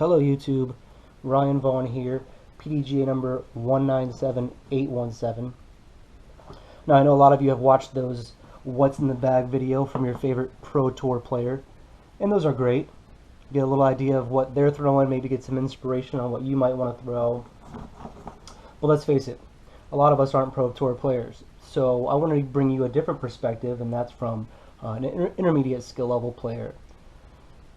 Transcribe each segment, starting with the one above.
Hello YouTube, Ryan Vaughn here, PDGA number 197817. Now I know a lot of you have watched those What's in the Bag video from your favorite Pro Tour player, and those are great. Get a little idea of what they're throwing, maybe get some inspiration on what you might want to throw. But let's face it, a lot of us aren't Pro Tour players, so I want to bring you a different perspective, and that's from an intermediate skill level player.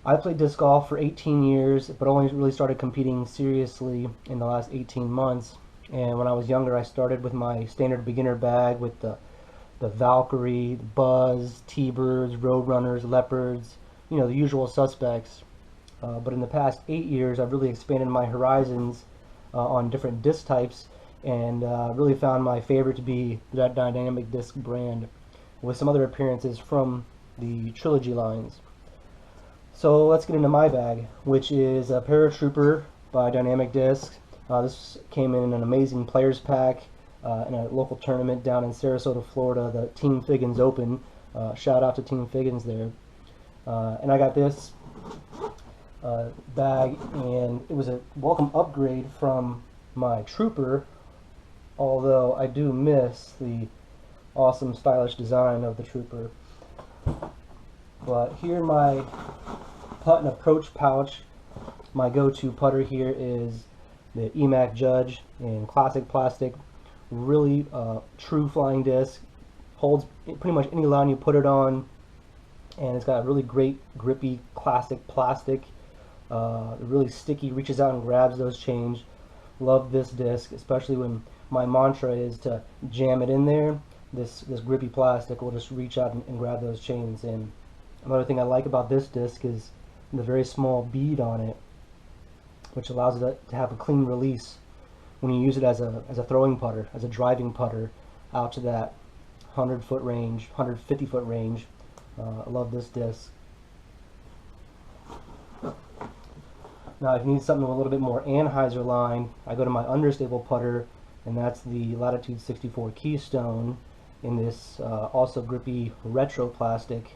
I played disc golf for 18 years, but only really started competing seriously in the last 18 months. And when I was younger, I started with my standard beginner bag with the Valkyrie, the Buzz, T-Birds, Roadrunners, Leopards, you know, the usual suspects. But in the past 8 years, I've really expanded my horizons on different disc types, and really found my favorite to be that Dynamic Disc brand, with some other appearances from the Trilogy lines. So let's get into my bag, which is a Paratrooper by Dynamic Discs. This came in an amazing players pack in a local tournament down in Sarasota, Florida, the Team Figgins Open. Shout out to Team Figgins there. And I got this bag, and it was a welcome upgrade from my Trooper, although I do miss the awesome stylish design of the Trooper. But here my putt and approach pouch. My go-to putter here is the EMAC Judge in classic plastic. Really true flying disc. Holds pretty much any line you put it on, and it's got a really great grippy classic plastic. Really sticky, reaches out and grabs those chains. Love this disc, especially when my mantra is to jam it in there. This grippy plastic will just reach out and grab those chains. And another thing I like about this disc is the very small bead on it, which allows it to have a clean release when you use it as a throwing putter, as a driving putter out to that 100-foot range, 150-foot range. I love this disc. Now, if you need something with a little bit more Anheuser line, I go to my understable putter, and that's the Latitude 64 Keystone in this also grippy retro plastic.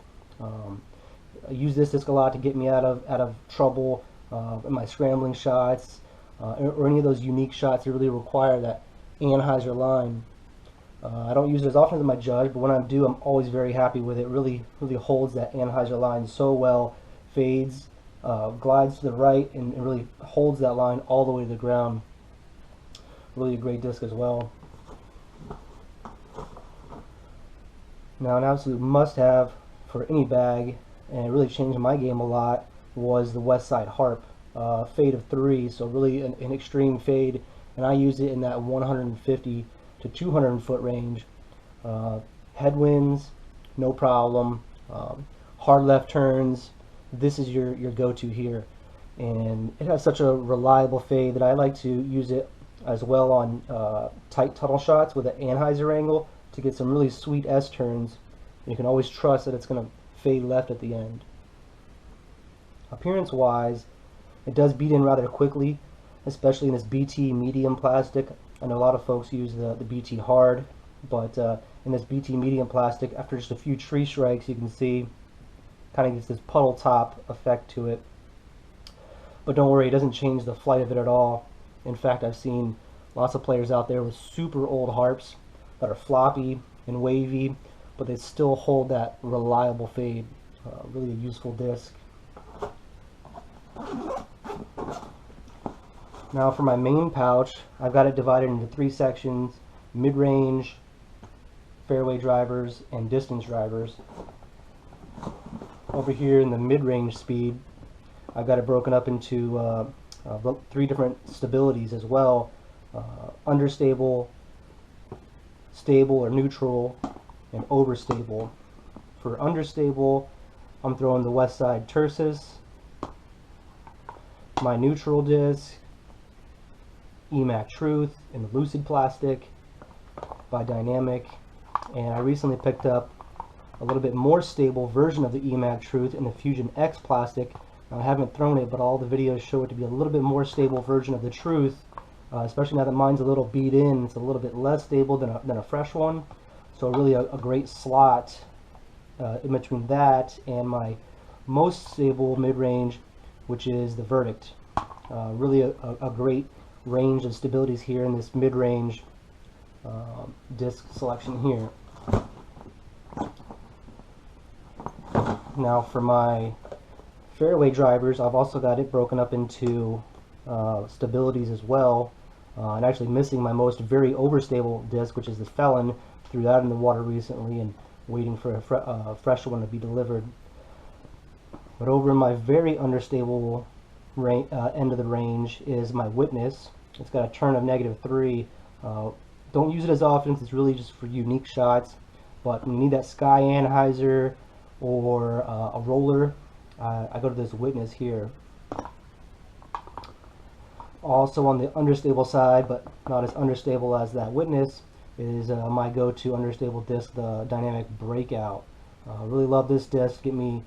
I use this disc a lot to get me out of trouble in my scrambling shots, or any of those unique shots that really require that Anheuser line. I don't use it as often as my Judge, but when I do, I'm always very happy with it. Really holds that Anheuser line so well, fades, glides to the right, and really holds that line all the way to the ground. Really a great disc as well. Now, an absolute must-have for any bag, and it really changed my game a lot, was the Westside Harp. Fade of 3, so really an extreme fade, and I use it in that 150 to 200 foot range. Headwinds, no problem. Hard left turns, this is your go-to here. And it has such a reliable fade that I like to use it as well on tight tunnel shots with an Anheuser angle to get some really sweet S-turns. You can always trust that it's going to fade left at the end. Appearance wise, it does beat in rather quickly, especially in this BT medium plastic. I know a lot of folks use the BT hard, but in this BT medium plastic, after just a few tree strikes, you can see kind of gets this puddle top effect to it. But don't worry, it doesn't change the flight of it at all. In fact, I've seen lots of players out there with super old harps that are floppy and wavy, but they still hold that reliable fade. Really a useful disc. Now for my main pouch, I've got it divided into 3 sections: mid-range, fairway drivers, and distance drivers. Over here in the mid-range speed, I've got it broken up into 3 different stabilities as well: understable, stable or neutral, and overstable. For understable, I'm throwing the Westside Tersis, my neutral disc, EMAC Truth in the Lucid plastic by Dynamic, and I recently picked up a little bit more stable version of the EMAC Truth in the Fusion X plastic. Now, I haven't thrown it, but all the videos show it to be a little bit more stable version of the Truth, especially now that mine's a little beat in. It's a little bit less stable than a fresh one, so really a great slot in between that and my most stable mid-range, which is the Verdict. Really a great range of stabilities here in this mid-range disc selection here. Now for my fairway drivers, I've also got it broken up into stabilities as well. And actually missing my most very overstable disc, which is the Felon. Threw that in the water recently and waiting for a fresh one to be delivered. But over in my very understable end of the range is my Witness. It's got a turn of -3. Don't use it as often, it's really just for unique shots. But when you need that sky anhyzer or a roller, I go to this Witness here. Also on the understable side, but not as understable as that Witness, is my go-to understable disc, the Dynamic Breakout. Really love this disc. Get me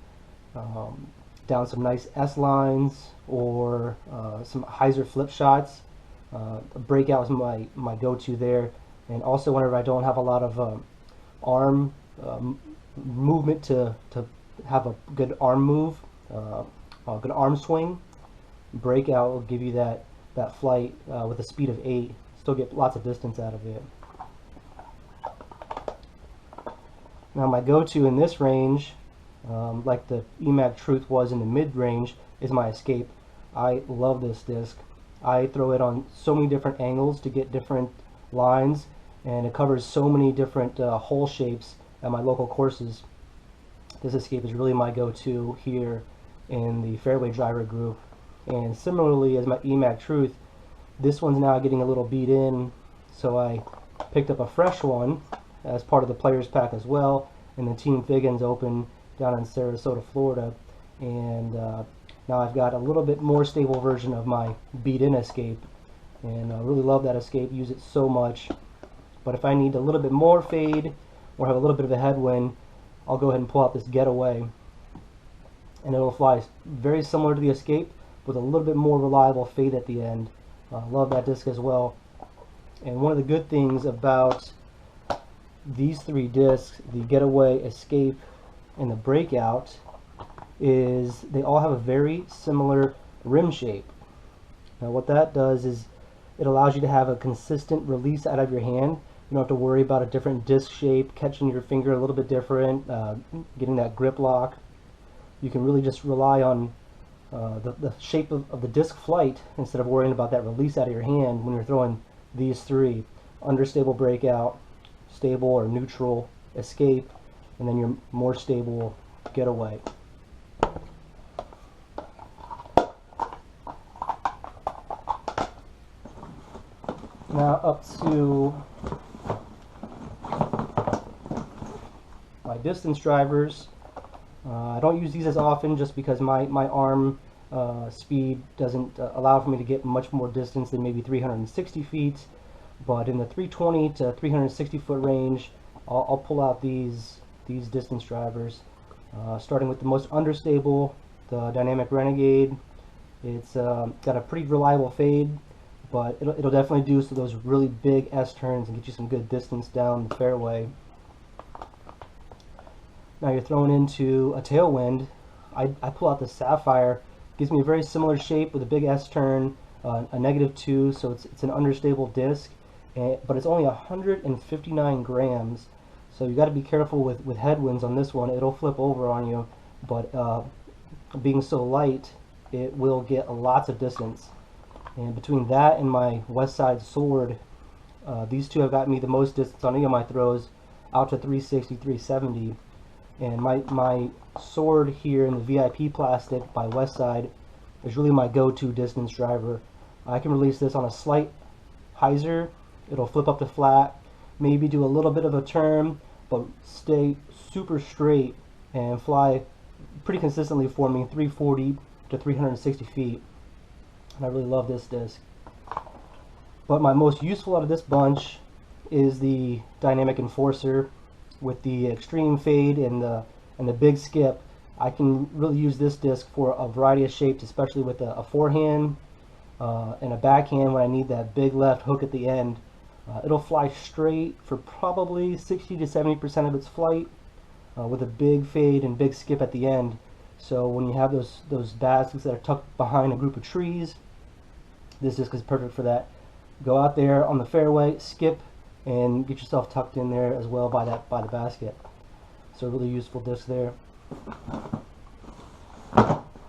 down some nice S lines or some hyzer flip shots. Breakout is my go-to there. And also whenever I don't have a lot of arm movement to have a good arm move, a good arm swing, Breakout will give you that flight with a speed of 8. Still get lots of distance out of it. Now my go-to in this range, like the EMAG Truth was in the mid-range, is my Escape. I love this disc. I throw it on so many different angles to get different lines, and it covers so many different hole shapes at my local courses. This Escape is really my go-to here in the fairway driver group. And similarly as my EMAG Truth, this one's now getting a little beat in, so I picked up a fresh one as part of the players pack as well in the Team Figgins Open down in Sarasota, Florida. And now I've got a little bit more stable version of my beat in Escape, and I really love that Escape, use it so much. But if I need a little bit more fade or have a little bit of a headwind, I'll go ahead and pull out this Getaway, and it'll fly very similar to the Escape with a little bit more reliable fade at the end. Love that disc as well. And one of the good things about these three discs, the Getaway, Escape, and the Breakout, is they all have a very similar rim shape. Now what that does is it allows you to have a consistent release out of your hand. You don't have to worry about a different disc shape, catching your finger a little bit different, getting that grip lock. You can really just rely on the shape of the disc flight instead of worrying about that release out of your hand when you're throwing these three: understable Breakout, stable or neutral Escape, and then your more stable Getaway. Now up to my distance drivers. I don't use these as often just because my arm speed doesn't allow for me to get much more distance than maybe 360 feet. But in the 320 to 360 foot range, I'll pull out these distance drivers. Starting with the most understable, the Dynamic Renegade. It's got a pretty reliable fade, but it'll definitely do so those really big S turns and get you some good distance down the fairway. Now you're thrown into a tailwind. I pull out the Sapphire. Gives me a very similar shape with a big S turn, a -2, so it's an understable disc, but it's only 159 grams. So you got to be careful with headwinds on this one. It'll flip over on you, but being so light, it will get lots of distance. And between that and my Westside Sword, these two have got me the most distance on any of my throws, out to 360, 370. And my Sword here in the VIP plastic by Westside is really my go-to distance driver. I can release this on a slight hyzer. It'll flip up to flat, maybe do a little bit of a turn, but stay super straight and fly pretty consistently for me, 340 to 360 feet. And I really love this disc. But my most useful out of this bunch is the Dynamic Enforcer with the extreme fade and the big skip. I can really use this disc for a variety of shapes, especially with a forehand and a backhand when I need that big left hook at the end. It'll fly straight for probably 60 to 70% of its flight with a big fade and big skip at the end. So when you have those baskets that are tucked behind a group of trees, This disc is perfect for that. Go out there on the fairway, skip, and get yourself tucked in there as well by the basket. So a really useful disc there.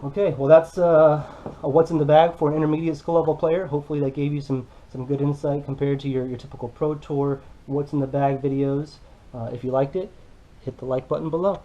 Okay, well that's a what's in the bag for an intermediate skill level player. Hopefully that gave you some good insight compared to your typical Pro Tour what's in the bag videos. If you liked it, hit the like button below.